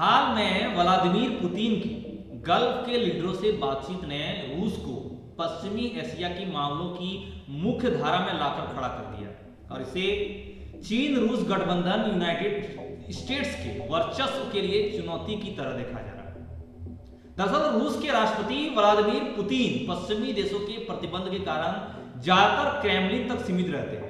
हाल में Vladimir Putin की gulf के लीडरों से बातचीत ने रूस को पश्चिमी एशिया की मामलों की मुख्य धारा में लाकर खड़ा कर दिया और इसे चीन रूस गठबंधन यूनाइटेड स्टेट्स के वर्चस्व के लिए चुनौती की तरह देखा जा रहा है। दरअसल रूस के राष्ट्रपति व्लादिमीर पुतिन पश्चिमी देशों के प्रतिबंध के कारण ज्यादातर क्रेमलिन तक सीमित रहते हैं।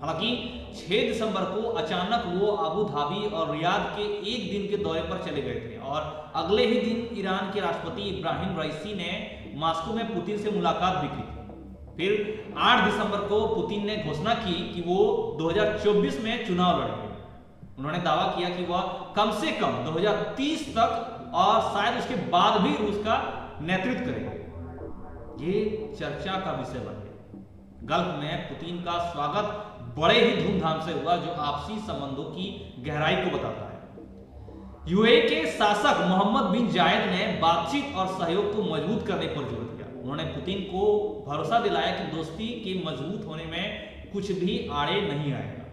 हालांकि 6 दिसंबर को अचानक वो अबू धाबी और रियाद के एक दिन के दौरे पर चले गए थे और अगले ही दिन ईरान के राष्ट्रपति इब्राहिम राइसी ने मॉस्को में पुतिन से मुलाकात भी की। फिर 8 दिसंबर को पुतिन ने घोषणा की कि वो 2024 में चुनाव लड़ेंगे। उन्होंने दावा किया कि वह कम से कम 2030 तक और शायद उसके बाद भी रूस का नेतृत्व करेंगे। ये चर्चा का विषय बन गया। गल्फ में पुतिन का स्वागत बड़े ही धूमधाम से हुआ, जो आपसी संबंधों की गहराई को बताता है। यूएई के शासक मोहम्मद बिन जायद ने बातचीत और सहयोग को मजबूत करने पर जोर दिया। उन्होंने पुतिन को भरोसा दिलाया कि दोस्ती के मजबूत होने में कुछ भी आड़े नहीं आएगा।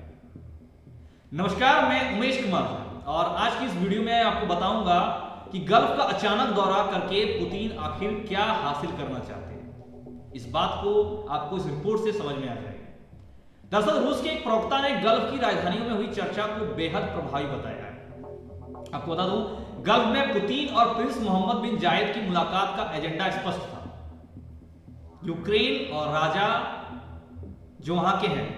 नमस्कार, मैं उमेश कुमार और आज की इस वीडियो में आपको बताऊंगा कि गल्फ का अचानक दौरा करके पुतिन आखिर क्या हासिल करना चाहते हैं। इस बात को आपको इस रिपोर्ट से समझ में आ जाएगा। दरअसल रूस के एक प्रवक्ता ने गल्फ की राजधानियों में हुई चर्चा को बेहद प्रभावी बताया है। आपको बता दूं, गल्फ में पुतिन और प्रिंस मोहम्मद बिन जायद की मुलाकात का एजेंडा स्पष्ट था। यूक्रेन और गाजा जो वहां के हैं,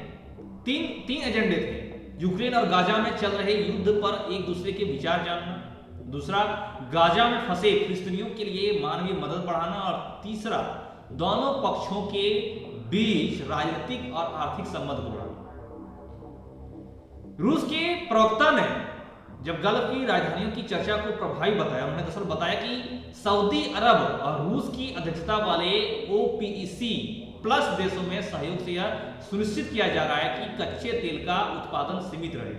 तीन एजेंडे थे। यूक्रेन और गाजा में चल रहे युद्ध पर एक दूसरे के विचार जानना, दूसरा गाजा में फंसे फिलिस्तीनियों के लिए मानवीय मदद बढ़ाना और तीसरा दोनों पक्षों के बीच राजनीतिक और आर्थिक संबंध बढ़ाना। रूस के प्रवक्ता ने जब गल्फ की राजधानियों की चर्चा को प्रभावी बताया, उन्होंने दरअसल बताया कि सऊदी अरब और रूस की अध्यक्षता वाले ओपीईसी प्लस देशों में सहयोग से यह सुनिश्चित किया जा रहा है कि कच्चे तेल का उत्पादन सीमित रहे।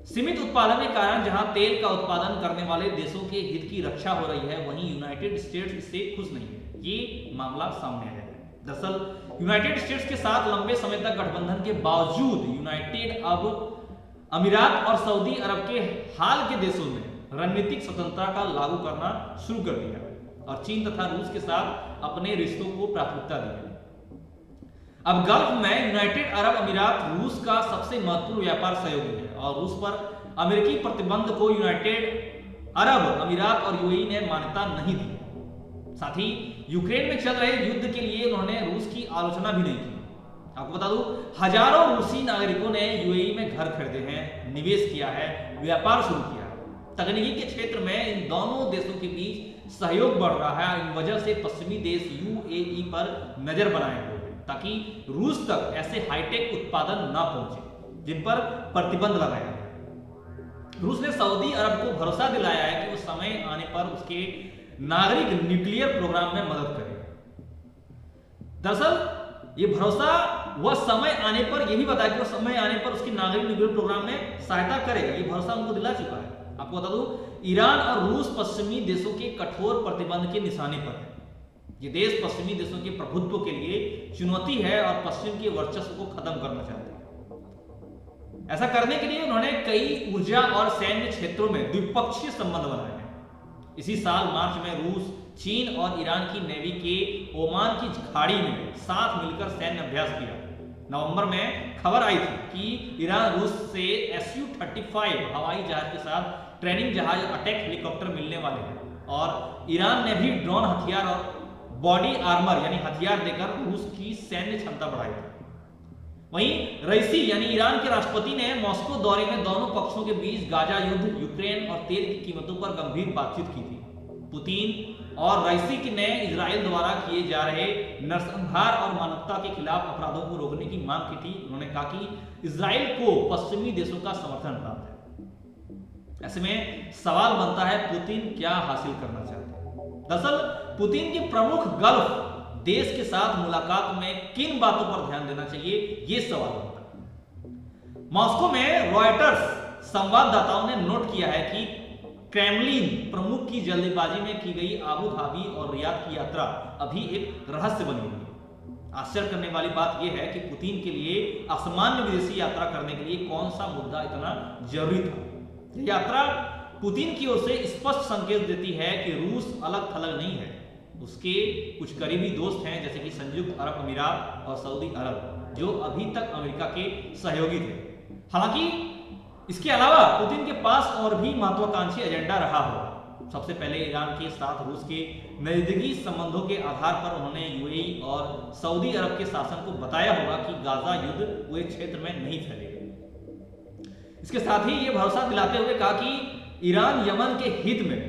सीमित उत्पादन के कारण जहां तेल का उत्पादन करने वाले देशों के हित की रक्षा हो रही है, वहीं यूनाइटेड स्टेट्स इससे खुश नहीं है। ये मामला सामने आया है। दरअसल यूनाइटेड स्टेट्स के साथ लंबे समय तक गठबंधन के बावजूद यूनाइटेड अब अमीरात और सऊदी अरब के हाल के देशों में रणनीतिक स्वतंत्रता का लागू करना शुरू कर दिया और चीन तथा रूस के साथ अपने रिश्तों को प्राथमिकता दी है। अब गल्फ में यूनाइटेड अरब अमीरात रूस का सबसे महत्वपूर्ण व्यापार सहयोगी है और रूस पर अमेरिकी प्रतिबंध को यूनाइटेड अरब अमीरात और यूएई ने मान्यता नहीं दी। साथ ही यूक्रेन में चल रहे युद्ध के लिए उन्होंने रूस की आलोचना भी नहीं की। आपको बता दूं, हजारों रूसी नागरिकों ने यूएई में घर खरीदे हैं, निवेश किया है, व्यापार शुरू किया है। तकनीकी के क्षेत्र में इन दोनों देशों के बीच सहयोग बढ़ रहा है और इन वजह से पश्चिमी देश यूएई पर नजर बनाए हुए हैं ताकि रूस तक ऐसे हाईटेक उत्पादन ना पहुंचे जिन पर प्रतिबंध लगाया है। रूस ने सऊदी अरब को भरोसा दिलाया है कि वो समय आने पर उसके नागरिक न्यूक्लियर प्रोग्राम में मदद करेगा। दरअसल ये भरोसा वह समय आने पर, यह भी बताया कि वह समय आने पर उसके नागरिक न्यूक्लियर प्रोग्राम में सहायता करेगा। ये भरोसा उनको दिला चुका है। आपको बता दूं, ईरान और रूस पश्चिमी देशों के कठोर प्रतिबंध के निशाने पर है। ये देश पश्चिमी देशों के प्रभुत्व के लिए चुनौती है और पश्चिम के वर्चस्व को खत्म करना चाहते हैं। ऐसा करने के लिए उन्होंने कई ऊर्जा और सैन्य क्षेत्रों में द्विपक्षीय संबंध बनाए हैं। इसी साल मार्च में रूस, चीन और ईरान की नेवी के ओमान की खाड़ी में साथ मिलकर सैन्य अभ्यास किया। नवंबर में खबर आई थी कि ईरान रूस से Su-35 हवाई जहाज के साथ ट्रेनिंग जहाज अटैक हेलीकॉप्टर मिलने वाले हैं और ईरान ने भी ड्रोन हथियार और बॉडी आर्मर यानी हथियार देकर रूस की सैन्य क्षमता बढ़ाई है। वहीं रईसी यानी ईरान के राष्ट्रपति ने मॉस्को दौरे में दोनों पक्षों के बीच गाजा युद्ध, यूक्रेन और तेल की कीमतों पर गंभीर बातचीत की थी। पुतिन और राइसी ने इजराइल द्वारा किए जा रहे नरसंहार और मानवता के खिलाफ अपराधों को रोकने की मांग की थी। उन्होंने कहा कि इजराइल को पश्चिमी देशों का समर्थन प्राप्त है। ऐसे में सवाल बनता है, पुतिन क्या हासिल करना चाहते हैं। दरअसल पुतिन के प्रमुख गल्फ देश के साथ मुलाकात में किन बातों पर ध्यान देना चाहिए, यह सवाल बनता है। मॉस्को में रॉयटर्स संवाददाताओं ने नोट किया है कि क्रेमलिन प्रमुख की जल्दबाजी में की गई अबू धाबी और रियाद की यात्रा अभी एक रहस्य बनी हुई है। आश्चर्य करने वाली बात यह है कि पुतिन के लिए असामान्य विदेशी यात्रा करने के लिए कौन सा मुद्दा इतना जरूरी था। यह यात्रा पुतिन की ओर से स्पष्ट संकेत देती है कि रूस अलग थलग नहीं है। उसके कुछ करीबी दोस्त हैं जैसे कि संयुक्त अरब अमीरात और सऊदी अरब, जो अभी तक अमेरिका के सहयोगी थे। हालांकि इसके अलावा पुतिन के पास और भी महत्वाकांक्षी एजेंडा रहा हो। सबसे पहले ईरान के साथ रूस के नजदीकी संबंधों के आधार पर उन्होंने यूएई और सऊदी अरब के शासन को बताया होगा कि गाजा युद्ध पूरे क्षेत्र में नहीं फैलेगा। इसके साथ ही ये भरोसा दिलाते हुए कहा कि ईरान यमन के हित में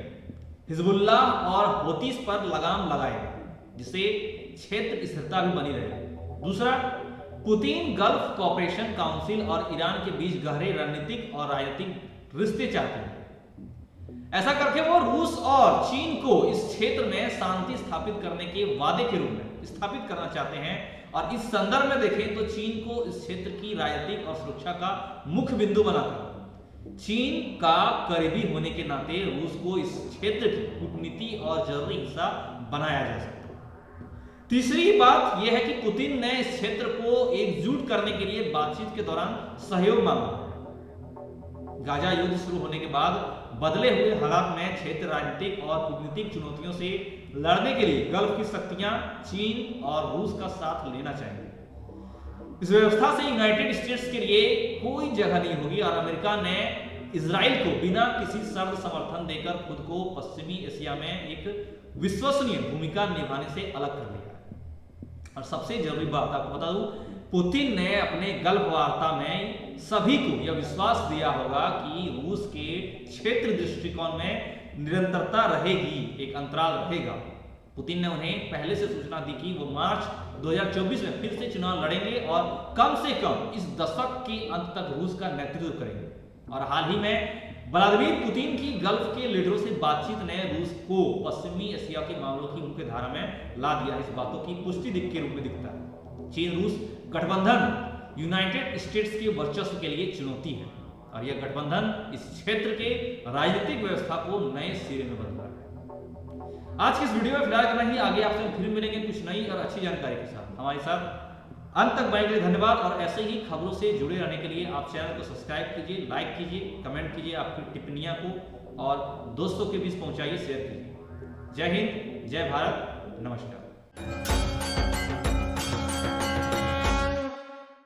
हिजबुल्लाह और हौतीस पर लगाम लगाएगा, जिससे क्षेत्र स्थिरता भी बनी रहे। दूसरा, पुतिन गल्फ कोऑपरेशन काउंसिल और ईरान के बीच गहरे रणनीतिक और राजनीतिक रिश्ते चाहते हैं। ऐसा करके वो रूस और चीन को इस क्षेत्र में शांति स्थापित करने के वादे के रूप में स्थापित करना चाहते हैं। और इस संदर्भ में देखें तो चीन को इस क्षेत्र की राजनीतिक और सुरक्षा का मुख्य बिंदु बनाकर चीन का करीबी होने के नाते रूस को इस क्षेत्र की कूटनीति और जरूरी हिस्सा बनाया जा सकता है। तीसरी बात यह है कि पुतिन ने इस क्षेत्र को एकजुट करने के लिए बातचीत के दौरान सहयोग मांगा। गाजा युद्ध शुरू होने के बाद बदले हुए हालात में क्षेत्र राजनीतिक और कूटनीतिक चुनौतियों से लड़ने के लिए गल्फ की शक्तियां चीन और रूस का साथ लेना चाहिए। इस व्यवस्था से यूनाइटेड स्टेट्स के लिए कोई जगह नहीं होगी और अमेरिका ने इजराइल को बिना किसी शर्त समर्थन देकर खुद को पश्चिमी एशिया में एक विश्वसनीय भूमिका निभाने से अलग कर लिया। और सबसे जरूरी बात आपको बता दूं, पुतिन ने अपने गल्फ वार्ता में सभी को यह विश्वास दिया होगा कि रूस के क्षेत्र दृष्टिकोण में निरंतरता रहेगी, एक अंतराल रहेगा। पुतिन ने उन्हें पहले से सूचना दी कि वो मार्च 2024 में फिर से चुनाव लड़ेंगे और कम से कम इस दशक के अंत तक रूस का नेतृत्व करेंगे। और हाल ही में व्लादिमीर पुतिन की गल्फ के लीडरों से बातचीत ने रूस को पश्चिमी एशिया के मामलों की मुख्य धारा में ला दिया। इस बातों की पुष्टि के रूप में दिखता है। चीन रूस गठबंधन यूनाइटेड स्टेट्स के वर्चस्व के लिए चुनौती है और यह गठबंधन इस क्षेत्र के राजनीतिक व्यवस्था को नए सिरे में बदल रहा है। आज की इस वीडियो में फिलहाल इतना ही। आगे आपसे फिर मिलेंगे कुछ नई और अच्छी जानकारी के साथ। हमारे साथ अंत तक बने के लिए धन्यवाद। और ऐसे ही खबरों से जुड़े रहने के लिए आप चैनल को सब्सक्राइब कीजिए, लाइक कीजिए, कमेंट कीजिए आपकी टिप्पणियां को और दोस्तों के बीच पहुंचाइए, शेयर कीजिए। जय हिंद, जय भारत, नमस्कार।